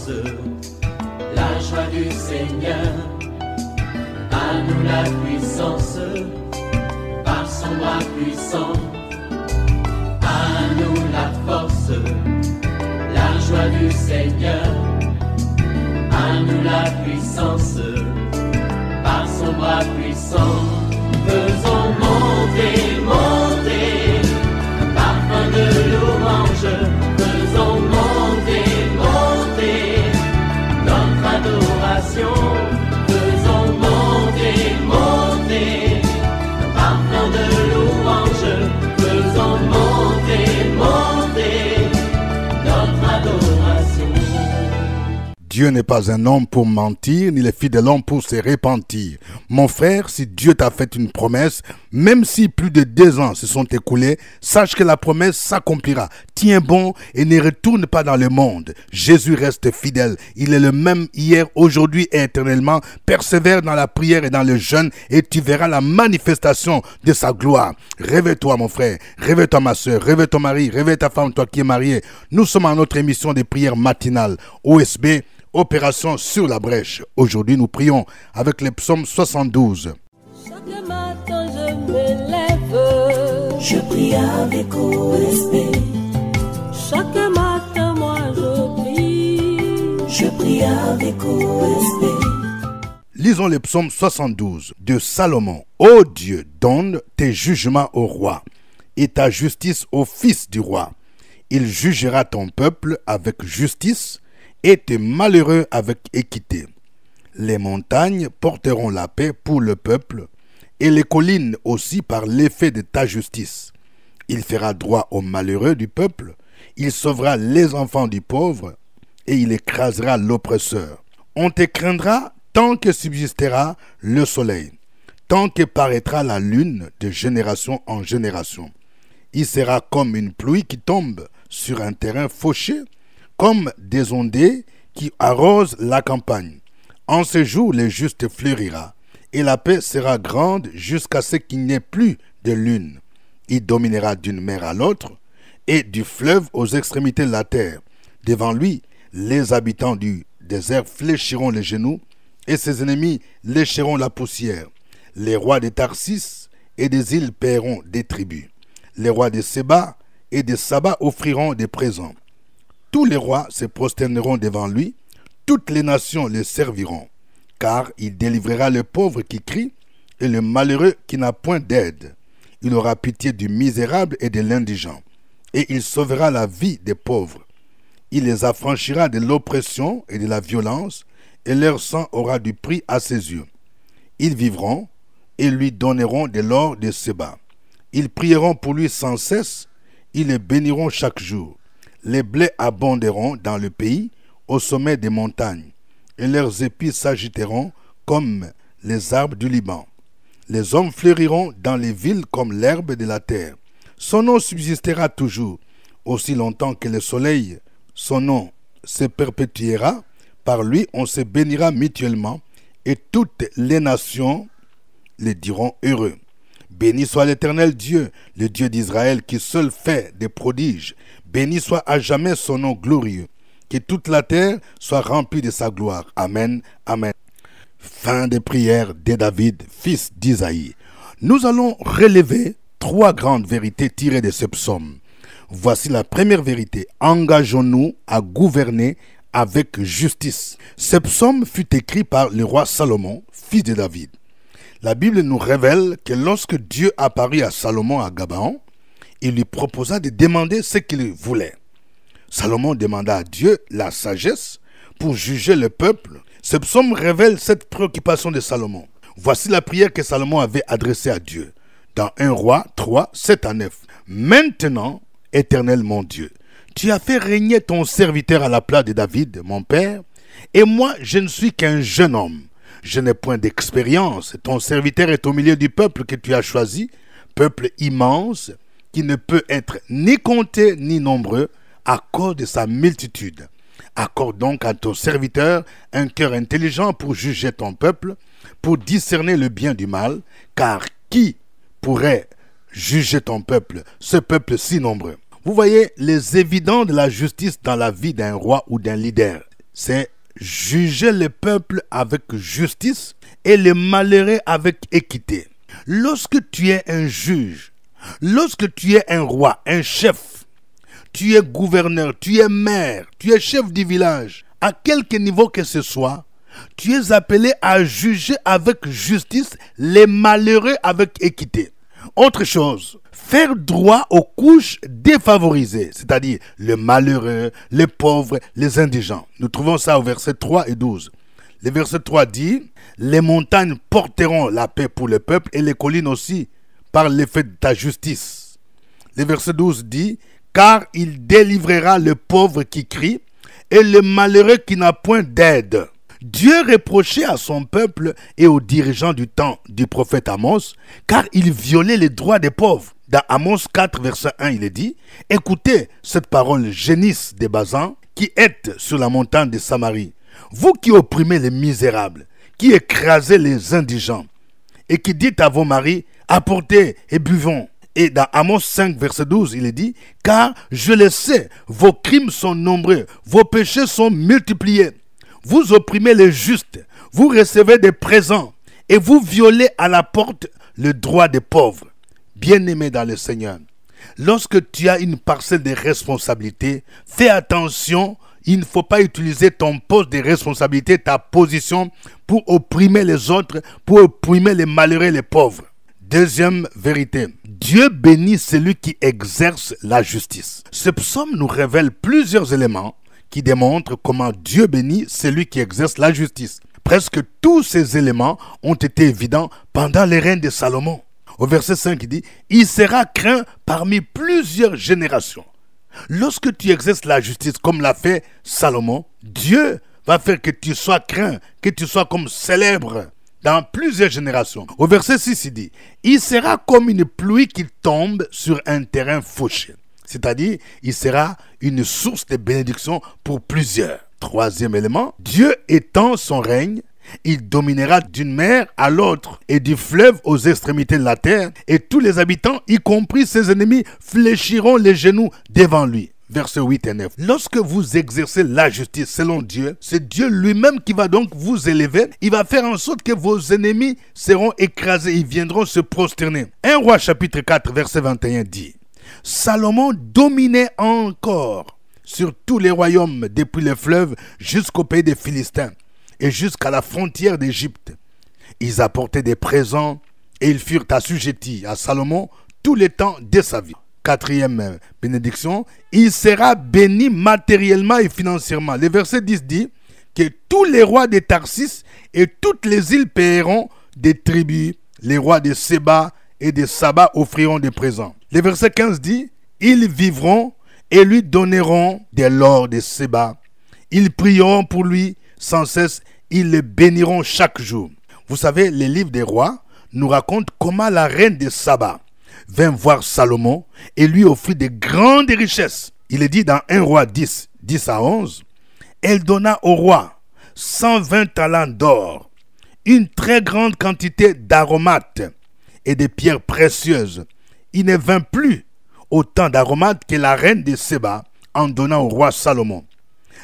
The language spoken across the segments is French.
force, la joie du Seigneur. À nous la puissance, par son bras puissant. À nous la force, la joie du Seigneur. À nous la puissance, par son bras puissant. Faisons monter, monter, parfum de louange. Faisons monter, monter, notre adoration. Faisons monter, monter, parfum de louange. Faisons monter, monter, notre adoration. Dieu n'est pas un homme pour mentir, ni le fils de l'homme pour se repentir. Mon frère, si Dieu t'a fait une promesse, même si plus de 2 ans se sont écoulés, sache que la promesse s'accomplira. Tiens bon et ne retourne pas dans le monde. Jésus reste fidèle. Il est le même hier, aujourd'hui et éternellement. Persévère dans la prière et dans le jeûne et tu verras la manifestation de sa gloire. Réveille-toi mon frère, réveille-toi ma soeur, réveille ton mari, réveille ta femme, toi qui es marié. Nous sommes à notre émission de prière matinale, OSB, Opération sur la brèche. Aujourd'hui, nous prions avec le psaume 72. Chaque matin, je me lève. Je prie avec OSB. Chaque matin, moi, je prie. Je prie avec OSB. Lisons le psaume 72 de Salomon. Ô Dieu, donne tes jugements au roi et ta justice au fils du roi. Il jugera ton peuple avec justice et tes malheureux avec équité. Les montagnes porteront la paix pour le peuple, et les collines aussi par l'effet de ta justice. Il fera droit aux malheureux du peuple, il sauvera les enfants du pauvre, et il écrasera l'oppresseur. On te craindra tant que subsistera le soleil, tant que paraîtra la lune de génération en génération. Il sera comme une pluie qui tombe sur un terrain fauché, comme des ondées qui arrosent la campagne. En ce jour, le juste fleurira, et la paix sera grande jusqu'à ce qu'il n'y ait plus de lune. Il dominera d'une mer à l'autre, et du fleuve aux extrémités de la terre. Devant lui, les habitants du désert fléchiront les genoux, et ses ennemis lécheront la poussière. Les rois de Tarsis et des îles paieront des tribus. Les rois de Séba et de Saba offriront des présents. Tous les rois se prosterneront devant lui, toutes les nations le serviront, car il délivrera le pauvre qui crie et le malheureux qui n'a point d'aide. Il aura pitié du misérable et de l'indigent, et il sauvera la vie des pauvres. Il les affranchira de l'oppression et de la violence, et leur sang aura du prix à ses yeux. Ils vivront et lui donneront de l'or de Séba. Ils prieront pour lui sans cesse, ils le béniront chaque jour. Les blés abonderont dans le pays, au sommet des montagnes, et leurs épis s'agiteront comme les arbres du Liban. Les hommes fleuriront dans les villes comme l'herbe de la terre. Son nom subsistera toujours, aussi longtemps que le soleil. Son nom se perpétuera, par lui on se bénira mutuellement, et toutes les nations les diront heureux. Béni soit l'Éternel Dieu, le Dieu d'Israël, qui seul fait des prodiges. Béni soit à jamais son nom glorieux. Que toute la terre soit remplie de sa gloire. Amen, amen. Fin des prières de David, fils d'Isaïe. Nous allons relever 3 grandes vérités tirées de ce psaume. Voici la première vérité. Engageons-nous à gouverner avec justice. Ce psaume fut écrit par le roi Salomon, fils de David. La Bible nous révèle que lorsque Dieu apparut à Salomon à Gabaon, il lui proposa de demander ce qu'il voulait. Salomon demanda à Dieu la sagesse pour juger le peuple. Ce psaume révèle cette préoccupation de Salomon. Voici la prière que Salomon avait adressée à Dieu. Dans 1 Roi 3, 7 à 9. Maintenant, Éternel mon Dieu, tu as fait régner ton serviteur à la place de David, mon père, et moi je ne suis qu'un jeune homme. Je n'ai point d'expérience. Ton serviteur est au milieu du peuple que tu as choisi, peuple immense, qui ne peut être ni compté ni nombreux à cause de sa multitude. Accorde donc à ton serviteur un cœur intelligent pour juger ton peuple, pour discerner le bien du mal, car qui pourrait juger ton peuple, ce peuple si nombreux? Vous voyez les évidents de la justice dans la vie d'un roi ou d'un leader. c'est juger le peuple avec justice et les malheureux avec équité. Lorsque tu es un juge, lorsque tu es un roi, un chef, tu es gouverneur, tu es maire, tu es chef du village, à quelque niveau que ce soit, tu es appelé à juger avec justice les malheureux avec équité. Autre chose, faire droit aux couches défavorisées, c'est-à-dire les malheureux, les pauvres, les indigents. Nous trouvons ça au verset 3 et 12. Le verset 3 dit, « Les montagnes porteront la paix pour le peuple et les collines aussi par l'effet de ta justice. » Le verset 12 dit, « Car il délivrera le pauvre qui crie et le malheureux qui n'a point d'aide. » Dieu reprochait à son peuple et aux dirigeants du temps du prophète Amos, car ils violaient les droits des pauvres. Dans Amos 4, verset 1, il est dit, « Écoutez cette parole génisse des Basans, qui êtes sur la montagne de Samarie, vous qui opprimez les misérables, qui écrasez les indigents, et qui dites à vos maris, apportez et buvons. » Et dans Amos 5, verset 12, il est dit, « Car je le sais, vos crimes sont nombreux, vos péchés sont multipliés. Vous opprimez les justes, vous recevez des présents et vous violez à la porte le droit des pauvres. » Bien-aimé dans le Seigneur, lorsque tu as une parcelle de responsabilité, fais attention, il ne faut pas utiliser ton poste de responsabilité, ta position, pour opprimer les autres, pour opprimer les malheureux et les pauvres. Deuxième vérité, Dieu bénit celui qui exerce la justice. Ce psaume nous révèle plusieurs éléments qui démontre comment Dieu bénit celui qui exerce la justice. Presque tous ces éléments ont été évidents pendant les règnes de Salomon. Au verset 5, il dit, « Il sera craint parmi plusieurs générations. » Lorsque tu exerces la justice comme l'a fait Salomon, Dieu va faire que tu sois craint, que tu sois comme célèbre dans plusieurs générations. Au verset 6, il dit, « Il sera comme une pluie qui tombe sur un terrain fauché. » C'est-à-dire, il sera une source de bénédiction pour plusieurs. Troisième élément, Dieu étend son règne, il dominera d'une mer à l'autre et du fleuve aux extrémités de la terre, et tous les habitants, y compris ses ennemis, fléchiront les genoux devant lui. Versets 8 et 9. Lorsque vous exercez la justice selon Dieu, c'est Dieu lui-même qui va donc vous élever. Il va faire en sorte que vos ennemis seront écrasés, ils viendront se prosterner. 1 Roi chapitre 4, verset 21 dit, Salomon dominait encore sur tous les royaumes depuis le fleuve jusqu'au pays des Philistins et jusqu'à la frontière d'Égypte. Ils apportaient des présents et ils furent assujettis à Salomon tout le temps de sa vie. Quatrième bénédiction, il sera béni matériellement et financièrement. Le verset 10 dit que tous les rois de Tarsis et toutes les îles paieront des tribus, les rois de Séba et de Saba offriront des présents. Le verset 15 dit, ils vivront et lui donneront de l'or de Séba. Ils prieront pour lui sans cesse, ils le béniront chaque jour. Vous savez, les livres des rois nous racontent comment la reine de Saba vint voir Salomon et lui offrit de grandes richesses. Il est dit dans 1 Roi 10, 10 à 11, elle donna au roi 120 talents d'or, une très grande quantité d'aromates et de pierres précieuses. Il ne vint plus autant d'aromates que la reine de Séba en donnant au roi Salomon.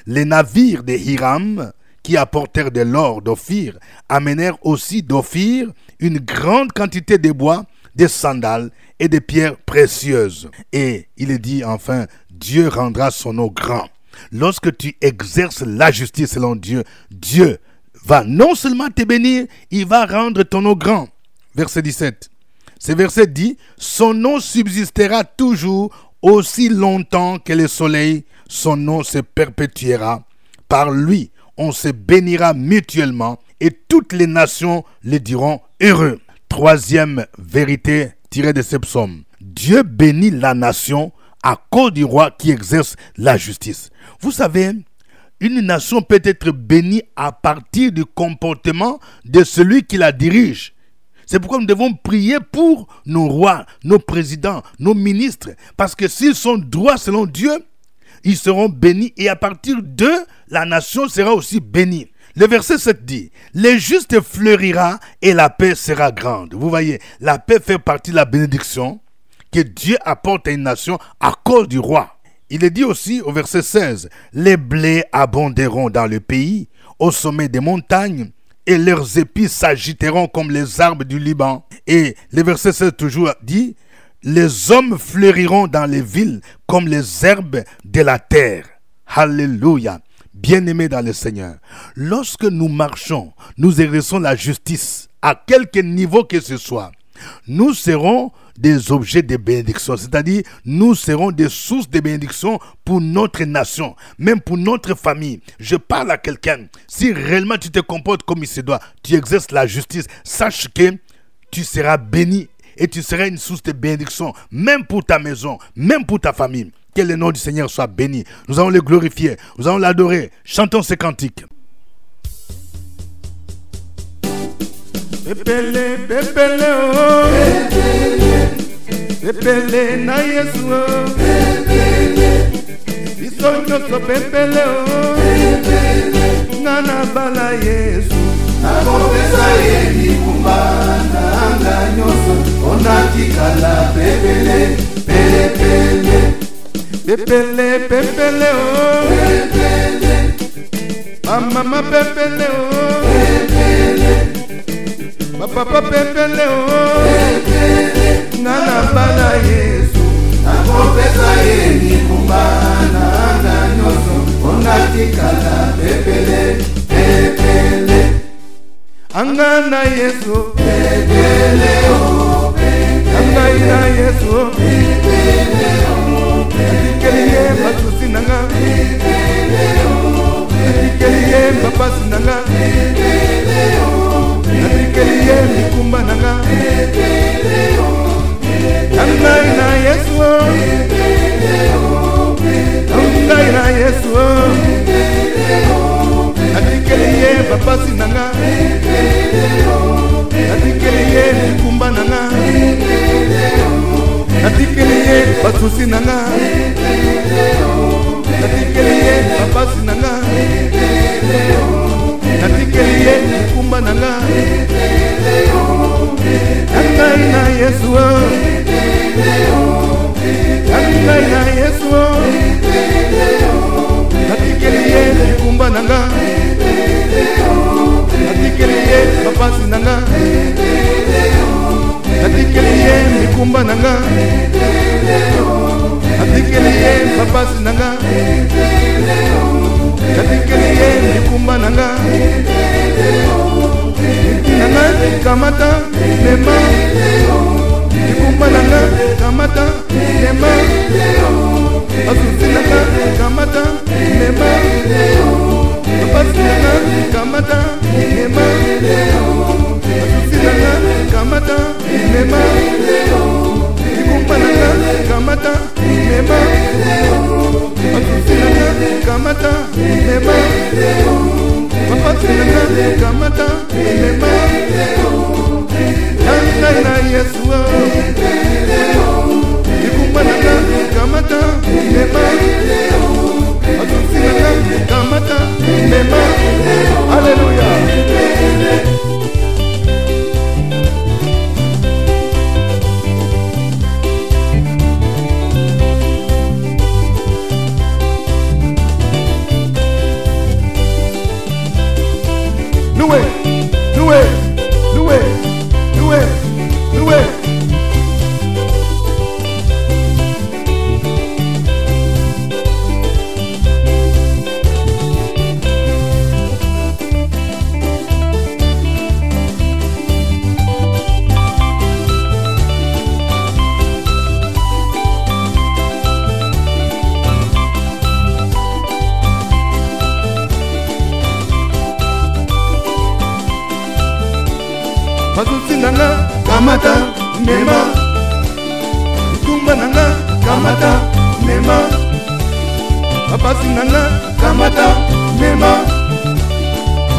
Les navires de Hiram qui apportèrent de l'or d'Ophir amenèrent aussi d'Ophir une grande quantité de bois, de sandales et de pierres précieuses. Et il est dit enfin, Dieu rendra son nom grand. Lorsque tu exerces la justice selon Dieu, Dieu va non seulement te bénir, il va rendre ton nom grand. Verset 17. Ce verset dit, son nom subsistera toujours aussi longtemps que le soleil, son nom se perpétuera. Par lui, on se bénira mutuellement et toutes les nations le diront heureux. Troisième vérité tirée de ce psaume. Dieu bénit la nation à cause du roi qui exerce la justice. Vous savez, une nation peut être bénie à partir du comportement de celui qui la dirige. C'est pourquoi nous devons prier pour nos rois, nos présidents, nos ministres. Parce que s'ils sont droits selon Dieu, ils seront bénis et à partir d'eux, la nation sera aussi bénie. Le verset 7 dit, « Le juste fleurira et la paix sera grande. » Vous voyez, la paix fait partie de la bénédiction que Dieu apporte à une nation à cause du roi. Il est dit aussi au verset 16, les blés abonderont dans le pays, au sommet des montagnes, et leurs épis s'agiteront comme les arbres du Liban. Et le verset 16 toujours dit, les hommes fleuriront dans les villes comme les herbes de la terre. Alléluia. Bien-aimés dans le Seigneur, lorsque nous marchons, nous exerçons la justice à quelque niveau que ce soit, nous serons des objets de bénédiction, c'est-à-dire nous serons des sources de bénédiction pour notre nation, même pour notre famille. Je parle à quelqu'un, si réellement tu te comportes comme il se doit, tu exerces la justice, sache que tu seras béni et tu seras une source de bénédiction, même pour ta maison, même pour ta famille. Que le nom du Seigneur soit béni. Nous allons le glorifier, nous allons l'adorer. Chantons ces cantiques. Pepele, pepele, oh. Pepele, pepele, na Yesu, oh. Pepele, isonyoso pepele, oh. Pepele, nana bala Yesu. Nakopesa yeni kumbana anga nyoso. Onatikala pepele, pepele. Pepele, pepele, oh. Pepele, mama pepele, oh. pepele, papa pepele, oh. pepele, nana bala Yesu. nakopesa yeni kumbana anga nyoso. Onatikala pepele, pepele, anga na Yesu. pepele, oh, pepele, anga na Yesu. pepele, oh. Atikeliye batusi nanga. Atikeliye babasi nanga. Atikeliye mikumba nanga. Angai na Yesu. Angai na Yesu. Atikeliye babasi nanga. Atikeliye mikumba nanga. Atikeliye batusi nanga. Atikeliye babasi nanga. Atikeliye mikumba nanga. Angai na Yesu. Angai na Yesu. Atikeliye mikumba nanga. Atikeliye babasi nanga. Atikeliye mikumba nanga. Atikeliye babasi nanga. Atikeliye mikumba nanga. Nanga kamata nema. Mikumba nanga kamata nema. Asusi nanga kamata nema. Babasi nanga kamata nema. Asusi nanga kamata nema. Mikumba nanga kamata nema. Asusi nanga kamata nema. Babasi nanga kamata nema. Angai na Yesu. Mikumba nanga kamata nema. Asusi nanga kamata nema. Hallelujah. Loué, loué, loué, loué, loué. Basusi nanga kamata nema. Mikumba nanga kamata nema. Babasi nanga kamata nema.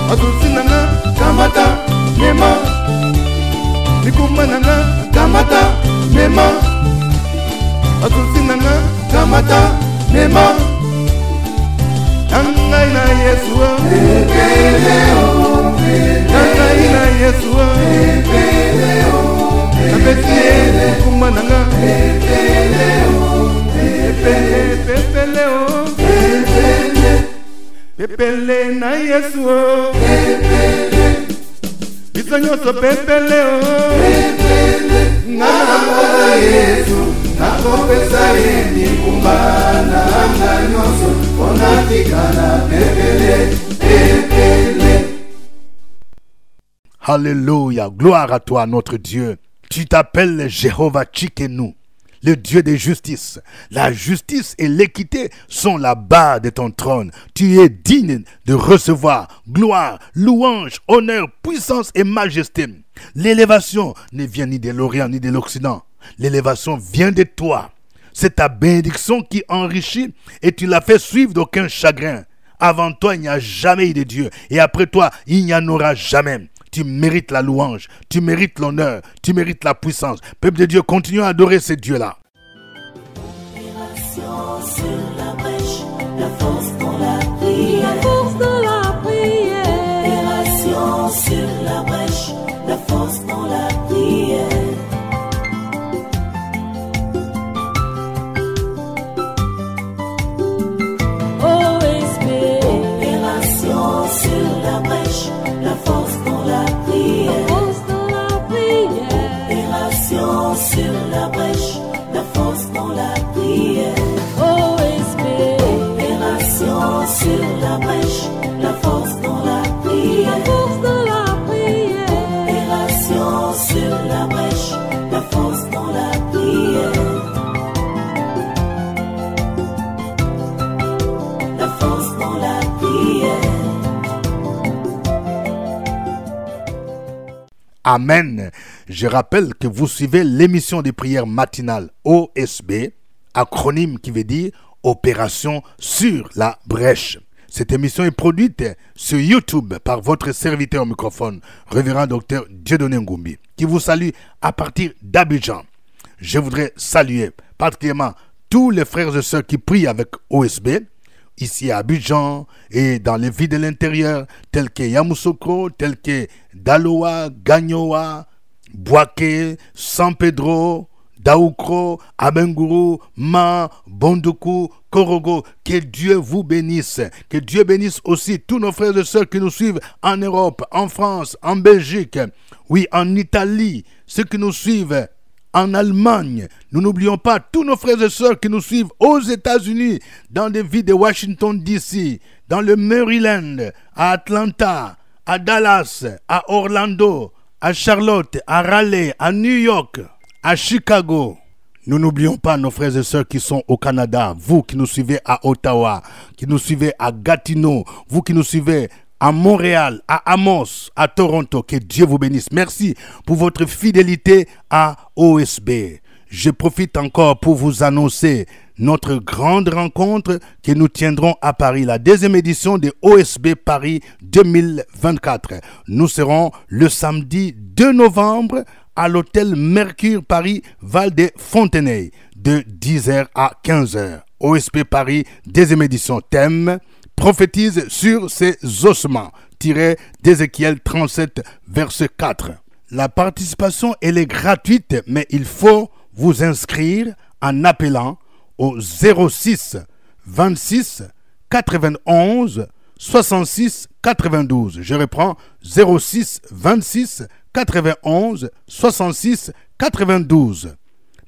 Basusi nanga kamata nema. Mikumba nanga kamata nema. Basusi nanga kamata nema. Angai na Yesu. Angai na Yesu. Abesi kumba nanga. Pepele, pepele. pepele na Yesu biso nyonso pepele ngana Yesu nakopesa ye mikumba na nyonso onatikala pepele. Alléluia, gloire à toi notre Dieu. Tu t'appelles Jéhovah Tsidkenu, le Dieu de justice. La justice et l'équité sont la base de ton trône. Tu es digne de recevoir gloire, louange, honneur, puissance et majesté. L'élévation ne vient ni de l'Orient ni de l'Occident. L'élévation vient de toi. C'est ta bénédiction qui enrichit et tu l'as fait suivre d'aucun chagrin. Avant toi, il n'y a jamais eu de Dieu. Et après toi, il n'y en aura jamais. Tu mérites la louange, tu mérites l'honneur, tu mérites la puissance. Peuple de Dieu, continue à adorer ces dieux-là. Opération sur la brèche, la force dans la prière. La force dans la prière. Opération sur la brèche, la force dans la prière. OSB. Opération sur la brèche, la force dans la prière. La force dans la prière. Opération sur la brèche, la force dans la prière. OSB. Opération sur la brèche, la force dans la prière. La force dans la prière. Opération sur la brèche, la force dans la prière. La force dans la prière. Amen. Je rappelle que vous suivez l'émission de prière matinale OSB, acronyme qui veut dire Opération sur la brèche. Cette émission est produite sur YouTube par votre serviteur au microphone, révérend docteur Dieudonné Ngumbi, qui vous salue à partir d'Abidjan. Je voudrais saluer particulièrement tous les frères et sœurs qui prient avec OSB, ici à Abidjan et dans les villes de l'intérieur, telles que Yamoussoukro, telles que Daloa, Gagnoa, Bouaké, San Pedro, Daoukro, Abengourou, Ma, Bondoukou, Korogo. Que Dieu vous bénisse. Que Dieu bénisse aussi tous nos frères et sœurs qui nous suivent en Europe, en France, en Belgique, oui, en Italie, ceux qui nous suivent en Allemagne. Nous n'oublions pas tous nos frères et sœurs qui nous suivent aux États-Unis, dans des villes de Washington DC, dans le Maryland, à Atlanta, à Dallas, à Orlando, à Charlotte, à Raleigh, à New York, à Chicago. Nous n'oublions pas nos frères et sœurs qui sont au Canada, vous qui nous suivez à Ottawa, qui nous suivez à Gatineau, vous qui nous suivez à Montréal, à Amos, à Toronto. Que Dieu vous bénisse. Merci pour votre fidélité à OSB. Je profite encore pour vous annoncer notre grande rencontre que nous tiendrons à Paris, la deuxième édition de OSB Paris 2024. Nous serons le samedi 2 novembre à l'hôtel Mercure Paris Val de Fontenay de 10h à 15h. OSB Paris, deuxième édition, thème prophétise sur ses ossements, tiré d'Ézéchiel 37, verset 4. La participation, elle est gratuite, mais il faut vous inscrire en appelant au 06 26 91 66 92. Je reprends, 06 26 91 66 92.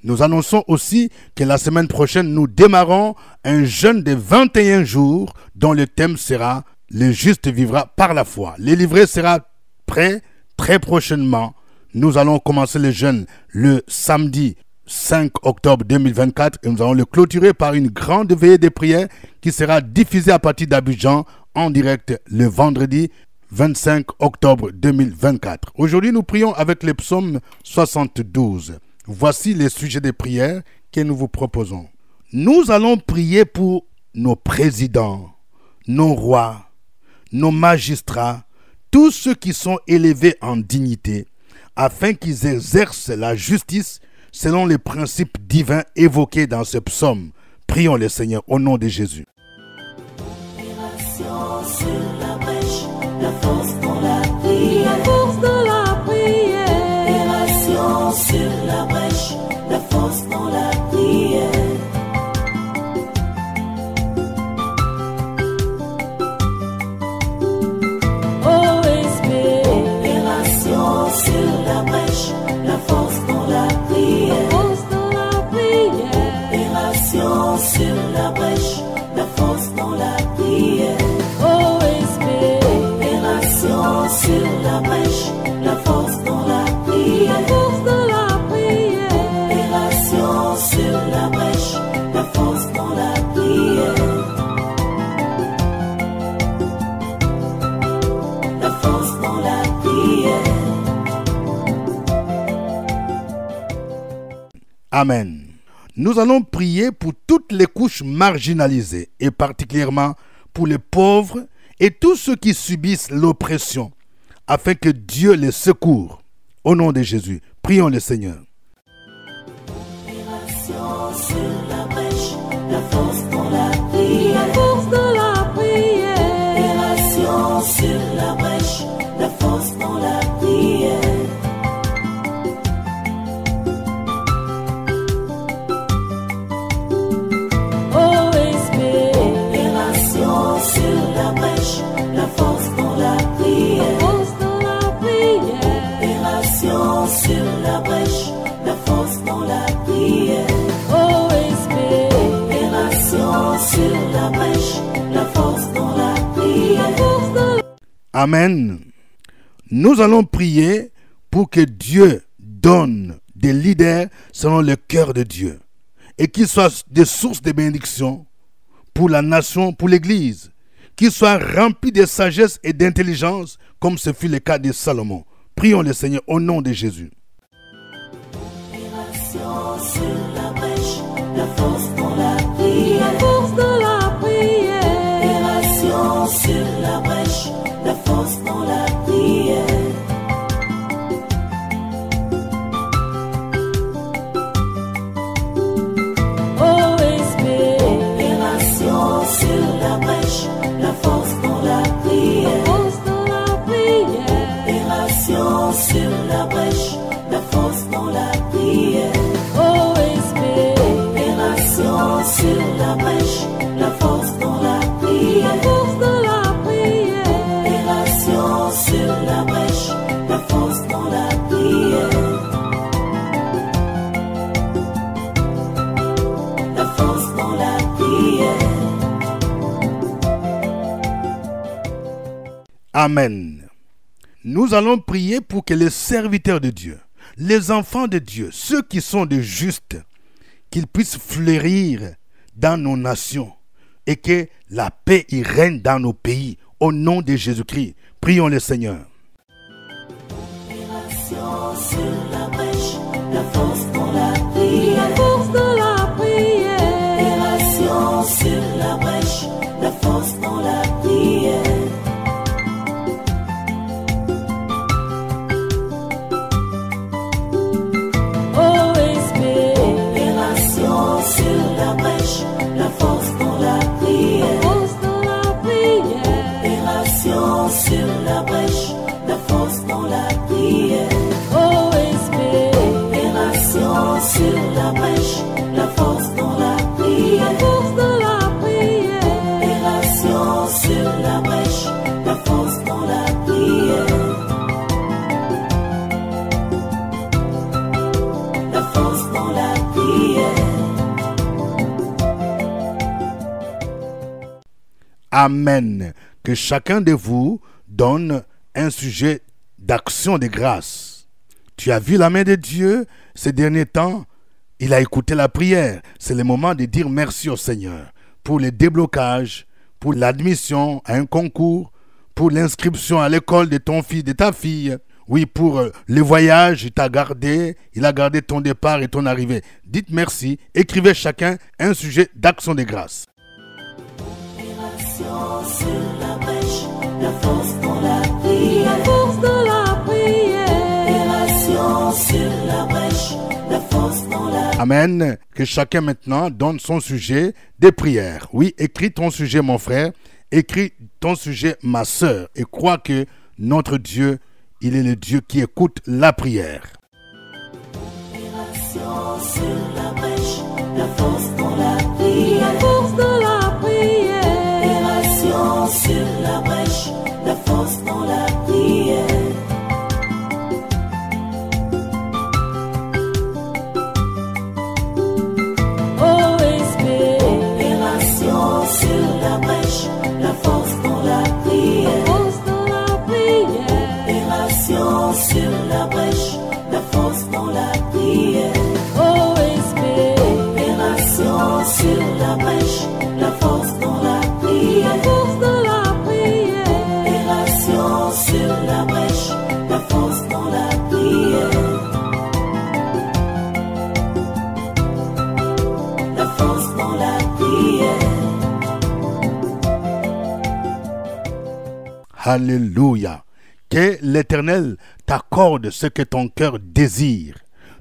Nous annonçons aussi que la semaine prochaine, nous démarrons un jeûne de 21 jours dont le thème sera « Le juste vivra par la foi ». Le livret sera prêt très prochainement. Nous allons commencer le jeûne le samedi 5 octobre 2024 et nous allons le clôturer par une grande veillée de prière qui sera diffusée à partir d'Abidjan en direct le vendredi 25 octobre 2024. Aujourd'hui, nous prions avec le psaume 72. Voici les sujets de prière que nous vous proposons. Nous allons prier pour nos présidents, nos rois, nos magistrats, tous ceux qui sont élevés en dignité, afin qu'ils exercent la justice selon les principes divins évoqués dans ce psaume. Prions le Seigneur au nom de Jésus. Opération sur la brèche, la force dans la prière. La force dans la prière. Opération sur la brèche, la force dans la prière. Amen. Nous allons prier pour toutes les couches marginalisées et particulièrement pour les pauvres et tous ceux qui subissent l'oppression afin que Dieu les secoure. Au nom de Jésus, prions le Seigneur. Sur la brèche, la force dans la prière. La force dans la prière. Opération sur la brèche, la force dans la prière. OSP. Opération sur la brèche, la force dans la prière. Force dans la prière. Opération sur la brèche, la force dans la prière. Sur la brèche, la force dans la prière. Amen. Nous allons prier pour que Dieu donne des leaders selon le cœur de Dieu et qu'ils soient des sources de bénédiction pour la nation, pour l'Église, qu'ils soient remplis de sagesse et d'intelligence comme ce fut le cas de Salomon. Prions le Seigneur au nom de Jésus. Sur la brèche, la force dans la prière. La force dans la prière. Opération sur la brèche, la force dans la prière. OSP. Opération sur la brèche, la force dans la prière. Force dans la prière. Opération sur la brèche, la force dans la prière. Sur la brèche, la force dans la prière. La force dans la prière. Opération sur la brèche, la force dans la prière. La force dans la prière. Amen. Nous allons prier pour que les serviteurs de Dieu, les enfants de Dieu, ceux qui sont des justes, qu'ils puissent fleurir dans nos nations et que la paix y règne dans nos pays. Au nom de Jésus-Christ, prions le Seigneur. Opération sur la brèche, la force dans la prière. La force dans la prière. Opération sur la brèche, la force dans la prière. OSP. Opération sur la brèche, la force dans la prière. Force dans la prière. Opération sur la brèche, la force dans la prière. OSP. Opération sur la brèche, la force dans la prière. La force dans la prière. Opération sur la brèche, la force dans la prière. La force dans la prière. Amen. Que chacun de vous donne un sujet d'action de grâce. Tu as vu la main de Dieu ces derniers temps. Il a écouté la prière. C'est le moment de dire merci au Seigneur pour les déblocages, pour l'admission à un concours, pour l'inscription à l'école de ton fils, de ta fille. Oui, pour le voyage, il t'a gardé, il a gardé ton départ et ton arrivée. Dites merci, écrivez chacun un sujet d'action de grâce. Sur la brèche, la force dans la prière. La force dans la prière. Opération sur la brèche, la force dans la prière. Amen. Que chacun maintenant donne son sujet de prière. Oui, écris ton sujet, mon frère. Écris ton sujet, ma sœur. Et crois que notre Dieu, il est le Dieu qui écoute la prière. Opération sur la brèche, la force dans la prière. La force dans la prière. Opération sur la brèche, la force dans la prière. OSP. Opération sur la brèche, la force dans la prière. Force dans la prière. Opération sur la brèche, la force dans la prière. OSP. Opération sur la brèche, Alléluia. Que l'Éternel t'accorde ce que ton cœur désire.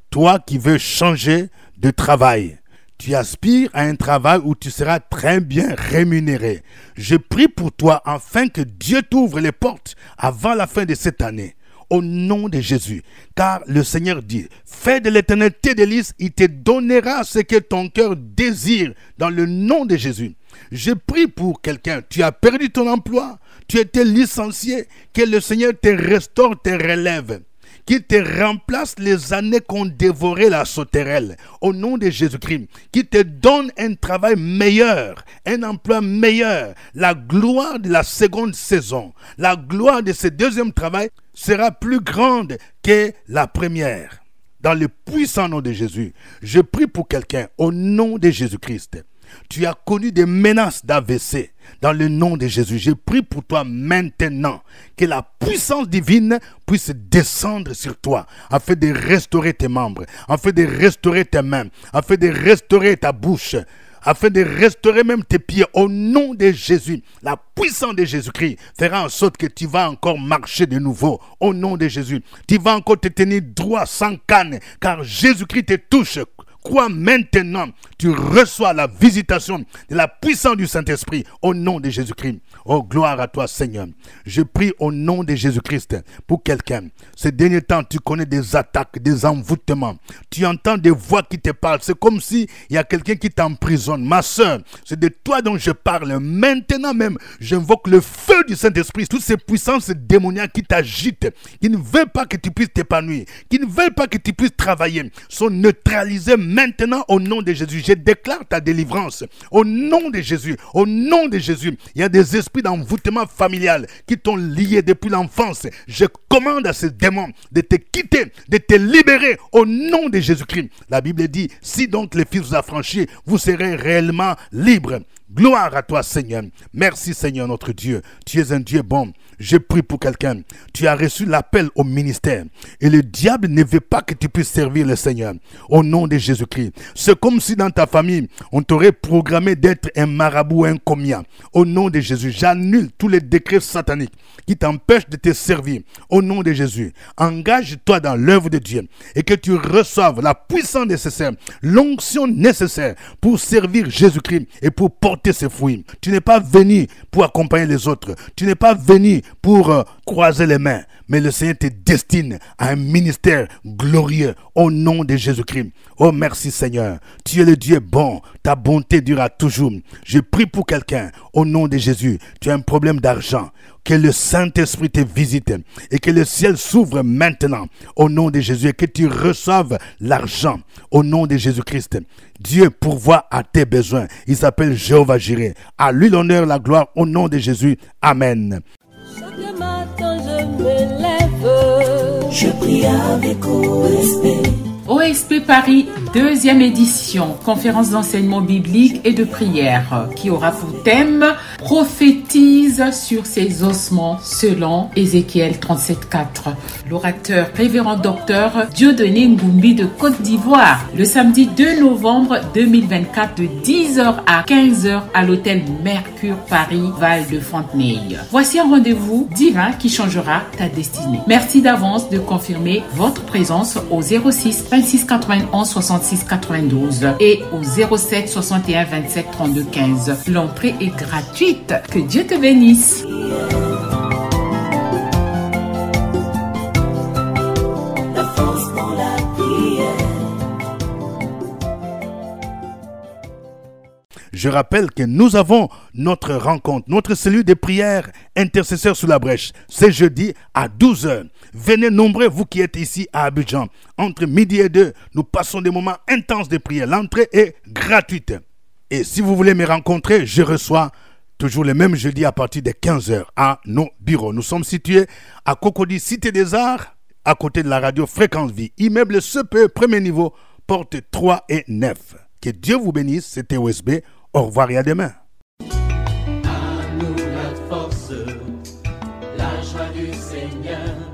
Toi qui veux changer de travail, tu aspires à un travail où tu seras très bien rémunéré. Je prie pour toi afin que Dieu t'ouvre les portes avant la fin de cette année. Au nom de Jésus. Car le Seigneur dit, fais de l'Éternel tes délices, il te donnera ce que ton cœur désire dans le nom de Jésus. Je prie pour quelqu'un, tu as perdu ton emploi, tu étais licencié, que le Seigneur te restaure, te relève, qu'il te remplace les années qu'ont dévoré la sauterelle, au nom de Jésus-Christ, qu'il te donne un travail meilleur, un emploi meilleur, la gloire de la seconde saison, la gloire de ce deuxième travail sera plus grande que la première. Dans le puissant nom de Jésus, je prie pour quelqu'un, au nom de Jésus-Christ. Tu as connu des menaces d'AVC. Dans le nom de Jésus, je prie pour toi maintenant que la puissance divine puisse descendre sur toi afin de restaurer tes membres, afin de restaurer tes mains, afin de restaurer ta bouche, afin de restaurer même tes pieds. Au nom de Jésus, la puissance de Jésus-Christ fera en sorte que tu vas encore marcher de nouveau. Au nom de Jésus, tu vas encore te tenir droit sans canne, car Jésus-Christ te touche. Crois maintenant, tu reçois la visitation de la puissance du Saint-Esprit au nom de Jésus-Christ. Oh, gloire à toi, Seigneur. Je prie au nom de Jésus-Christ pour quelqu'un. Ces derniers temps, tu connais des attaques, des envoûtements. Tu entends des voix qui te parlent. C'est comme s'il y a quelqu'un qui t'emprisonne. Ma soeur, c'est de toi dont je parle. Maintenant même, j'invoque le feu du Saint-Esprit. Toutes ces puissances démoniaques qui t'agitent, qui ne veulent pas que tu puisses t'épanouir, qui ne veulent pas que tu puisses travailler, sont neutralisées maintenant au nom de Jésus. Je déclare ta délivrance au nom de Jésus. Au nom de Jésus, il y a des esprits d'envoûtement familial qui t'ont lié depuis l'enfance. Je commande à ces démons de te quitter, de te libérer au nom de Jésus-Christ. La Bible dit, si donc les fils vous affranchissent, vous serez réellement libres. Gloire à toi, Seigneur. Merci, Seigneur, notre Dieu. Tu es un Dieu bon. Je prie pour quelqu'un. Tu as reçu l'appel au ministère. Et le diable ne veut pas que tu puisses servir le Seigneur. Au nom de Jésus-Christ. C'est comme si dans ta famille, on t'aurait programmé d'être un marabout, un commis. Au nom de Jésus, j'annule tous les décrets sataniques qui t'empêchent de te servir. Au nom de Jésus, engage-toi dans l'œuvre de Dieu et que tu reçoives la puissance nécessaire, l'onction nécessaire pour servir Jésus-Christ et pour porter ses fruits. Tu n'es pas venu pour accompagner les autres. Tu n'es pas venu pour croiser les mains. Mais le Seigneur te destine à un ministère glorieux au nom de Jésus-Christ. Oh, merci Seigneur. Tu es le Dieu bon. Ta bonté durera toujours. Je prie pour quelqu'un au nom de Jésus. Tu as un problème d'argent. Que le Saint-Esprit te visite et que le ciel s'ouvre maintenant au nom de Jésus et que tu reçoives l'argent au nom de Jésus-Christ. Dieu pourvoit à tes besoins. Il s'appelle Jéhovah Jireh. À lui l'honneur, la gloire au nom de Jésus. Amen. Chaque matin je me lève, je prie avec OSP. OSP Paris, 2e édition, conférence d'enseignement biblique et de prière, qui aura pour thème « Prophétise sur ses ossements » selon Ézéchiel 37,4. L'orateur révérend docteur Dieudonné Ngoumbi de Côte d'Ivoire, le samedi 2 novembre 2024 de 10h à 15h à l'hôtel Mercure Paris, Val de Fontenay. Voici un rendez-vous divin qui changera ta destinée. Merci d'avance de confirmer votre présence au 06 26 91 66 92 et au 07 61 27 32 15. L'entrée est gratuite. Que Dieu te bénisse. La force dans la prière. Je rappelle que nous avons notre rencontre, notre cellule de prière intercesseur sous la brèche. C'est jeudi à 12h. Venez nombreux, vous qui êtes ici à Abidjan. Entre midi et 2, nous passons des moments intenses de prière. L'entrée est gratuite. Et si vous voulez me rencontrer, je reçois toujours le même jeudi à partir de 15h à nos bureaux. Nous sommes situés à Cocody, Cité des Arts, à côté de la radio Fréquence Vie. Immeuble CPE, premier niveau, porte 3 et 9. Que Dieu vous bénisse, c'était OSB. Au revoir et à demain. À nous la force, la joie du Seigneur.